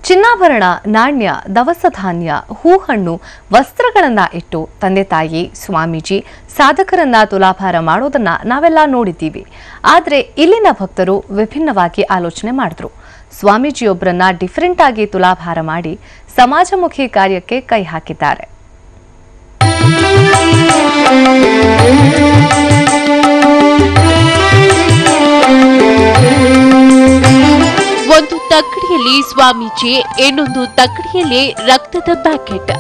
ಚಿನ್ನಾಭರಣ, ನಾಣ್ಯ, ದವಸ ಧಾನ್ಯ, ಹೂಹಣ್ಣು, ವಸ್ತ್ರಗಳನ್ನ ಇಟ್ಟು ತಂದೆ ತಾಯಿ, ಸ್ವಾಮೀಜಿ, ಸಾಧಕರನ್ನ ತುಲಾಭಾರ ಮಾಡೋದನ್ನ ನಾವೆಲ್ಲ ನೋಡಿದ್ದೀವಿ. ಆದರೆ ಇಲ್ಲಿನ ಭಕ್ತರು ವಿಭಿನ್ನವಾಗಿ ಆಲೋಚನೆ ಮಾಡಿದ್ರು. ಸ್ವಾಮೀಜಿಯೊಬ್ಬರನ್ನ ಡಿಫರೆಂಟ್ ಆಗಿ ತುಲಾಭಾರ ಮಾಡಿ ಸಮಾಜಮುಖಿ ಕಾರ್ಯಕ್ಕೆ ಕೈ ಹಾಕಿದ್ದಾರೆ. ಒಂದು ತಕ್ಕಡಿಯಲ್ಲಿ ಸ್ವಾಮೀಜಿ, ಇನ್ನೊಂದು ತಕ್ಕಡಿಯಲ್ಲಿ ರಕ್ತದ ಪ್ಯಾಕೆಟ್.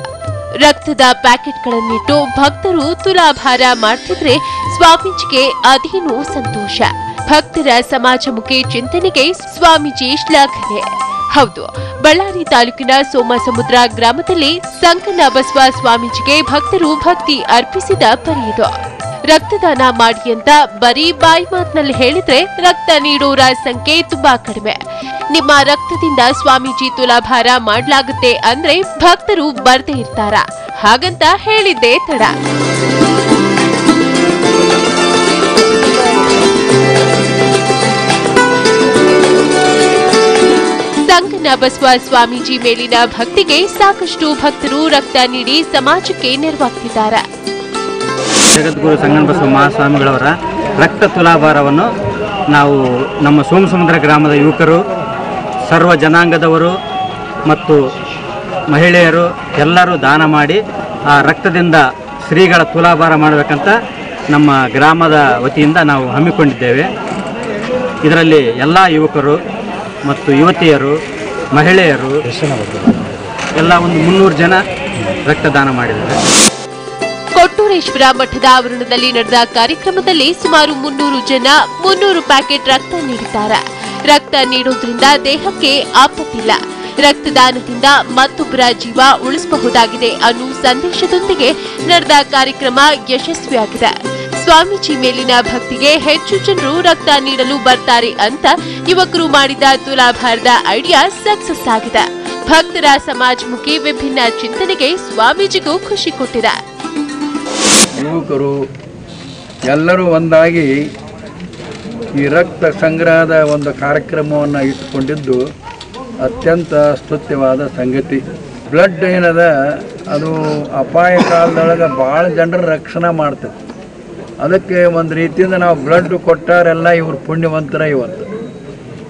ರಕ್ತದ ಪ್ಯಾಕೆಟ್ಗಳನ್ನಿಟ್ಟು ಭಕ್ತರು ತುಲಾಭಾರ ಮಾಡ್ತಿದ್ರೆ ಸ್ವಾಮೀಜಿಗೆ ಅದೇನೋ ಸಂತೋಷ. ಭಕ್ತರ ಸಮಾಜಮುಖಿ ಚಿಂತನೆಗೆ ಸ್ವಾಮೀಜಿ ಶ್ಲಾಘನೆ. ಹೌದು, ಬಳ್ಳಾರಿ ತಾಲೂಕಿನ ಸೋಮಸಮುದ್ರ ಗ್ರಾಮದಲ್ಲಿ ಸಂಕನ ಬಸವ ಸ್ವಾಮೀಜಿಗೆ ಭಕ್ತರು ಭಕ್ತಿ ಅರ್ಪಿಸಿದ ಪರಿಯಿದು. ರಕ್ತದಾನ ಮಾಡಿ ಅಂತ ಬರೀ ಬಾಯಿ ಮಾತಿನಲ್ಲಿ ಹೇಳಿದ್ರೆ ರಕ್ತ ನೀಡೋರ ಸಂಖ್ಯೆ ತುಂಬಾ ಕಡಿಮೆ. ನಿಮ್ಮ ರಕ್ತದಿಂದ ಸ್ವಾಮೀಜಿ ತುಲಾಭಾರ ಮಾಡಲಾಗುತ್ತೆ ಅಂದ್ರೆ ಭಕ್ತರು ಬರ್ದೇ ಇರ್ತಾರ, ಹಾಗಂತ ಹೇಳಿದ್ದೇ ತಡ. ಸಂಕನ ಬಸವ ಸ್ವಾಮೀಜಿ ಮೇಲಿನ ಭಕ್ತಿಗೆ ಸಾಕಷ್ಟು ಭಕ್ತರು ರಕ್ತ ನೀಡಿ ಸಮಾಜಕ್ಕೆ ನೆರವಾಗ್ತಿದ್ದಾರೆ. ಜಗದ್ಗುರು ಸಂಗನ ಬಸವ ಮಹಾಸ್ವಾಮಿಗಳವರ ರಕ್ತ ತುಲಾಭಾರವನ್ನು ನಾವು ನಮ್ಮ ಸೋಮಸಮುದ್ರ ಗ್ರಾಮದ ಯುವಕರು, ಸರ್ವ ಜನಾಂಗದವರು ಮತ್ತು ಮಹಿಳೆಯರು ಎಲ್ಲರೂ ದಾನ ಮಾಡಿ ಆ ರಕ್ತದಿಂದ ಶ್ರೀಗಳ ತುಲಾಭಾರ ಮಾಡಬೇಕಂತ ನಮ್ಮ ಗ್ರಾಮದ ವತಿಯಿಂದ ನಾವು ಹಮ್ಮಿಕೊಂಡಿದ್ದೇವೆ. ಇದರಲ್ಲಿ ಎಲ್ಲ ಯುವಕರು ಮತ್ತು ಯುವತಿಯರು, ಮಹಿಳೆಯರು ಎಲ್ಲ ಒಂದು 300 ಜನ ರಕ್ತದಾನ ಮಾಡಿದ್ದಾರೆ. ಕೊಟ್ಟೂರೇಶ್ವರ ಮಠದ ಆವರಣದಲ್ಲಿ ನಡೆದ ಕಾರ್ಯಕ್ರಮದಲ್ಲಿ ಸುಮಾರು 300 ಜನ 300 ಪ್ಯಾಕೆಟ್ ರಕ್ತ ನೀಡಿದ್ದಾರೆ. ರಕ್ತ ನೀಡೋದ್ರಿಂದ ದೇಹಕ್ಕೆ ಆಪತ್ತಿಲ್ಲ, ರಕ್ತದಾನದಿಂದ ಮತ್ತೊಬ್ಬರ ಜೀವ ಉಳಿಸಬಹುದಾಗಿದೆ ಅನ್ನೋ ಸಂದೇಶದೊಂದಿಗೆ ನಡೆದ ಕಾರ್ಯಕ್ರಮ ಯಶಸ್ವಿಯಾಗಿದೆ. ಸ್ವಾಮೀಜಿ ಮೇಲಿನ ಭಕ್ತಿಗೆ ಹೆಚ್ಚು ಜನರು ರಕ್ತ ನೀಡಲು ಬರ್ತಾರೆ ಅಂತ ಯುವಕರು ಮಾಡಿದ ತುಲಾಭಾರದ ಐಡಿಯಾ ಸಕ್ಸಸ್ ಆಗಿದೆ. ಭಕ್ತರ ಸಮಾಜಮುಖಿ ವಿಭಿನ್ನ ಚಿಂತನೆಗೆ ಸ್ವಾಮೀಜಿಗೂ ಖುಷಿ ಕೊಟ್ಟಿದೆ. ಯುವಕರು ಎಲ್ಲರೂ ಒಂದಾಗಿ ಈ ರಕ್ತ ಸಂಗ್ರಹದ ಒಂದು ಕಾರ್ಯಕ್ರಮವನ್ನು ಇಟ್ಟುಕೊಂಡಿದ್ದು ಅತ್ಯಂತ ಸ್ತುತ್ಯವಾದ ಸಂಗತಿ. ಬ್ಲಡ್ ಏನದ ಅದು ಅಪಾಯ ಕಾಲದೊಳಗೆ ಭಾಳ ಜನರ ರಕ್ಷಣೆ ಮಾಡ್ತದೆ. ಅದಕ್ಕೆ ಒಂದು ರೀತಿಯಿಂದ ನಾವು ಬ್ಲಡ್ ಕೊಟ್ಟಾರೆಲ್ಲ ಇವರು ಪುಣ್ಯವಂತರ.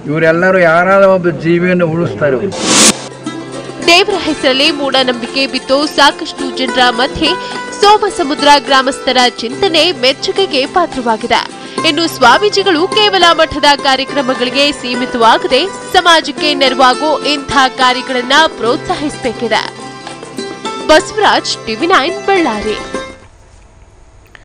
ಇವರೆಲ್ಲರೂ ಯಾರಾದರೂ ಒಬ್ಬ ಜೀವಿಯನ್ನು ಉಳಿಸ್ತಾರೆ. ಇವರು ದೇವರ ಹೆಸರಲ್ಲಿ ಮೂಢನಂಬಿಕೆ ಬಿತ್ತು ಸಾಕಷ್ಟು ಜನರ ಮಧ್ಯೆ ಸೋಮಸಮುದ್ರ ಗ್ರಾಮಸ್ಥರ ಚಿಂತನೆ ಮೆಚ್ಚುಗೆಗೆ ಪಾತ್ರವಾಗಿದೆ. ಇನ್ನು ಸ್ವಾಮೀಜಿಗಳು ಕೇವಲ ಮಠದ ಕಾರ್ಯಕ್ರಮಗಳಿಗೆ ಸೀಮಿತವಾಗದೆ ಸಮಾಜಕ್ಕೆ ನೆರವಾಗೋ ಇಂಥ ಕಾರ್ಯಗಳನ್ನ ಪ್ರೋತ್ಸಾಹಿಸಬೇಕಿದೆ. ಬಸವರಾಜ್, TV9 ಬಳ್ಳಾರಿ.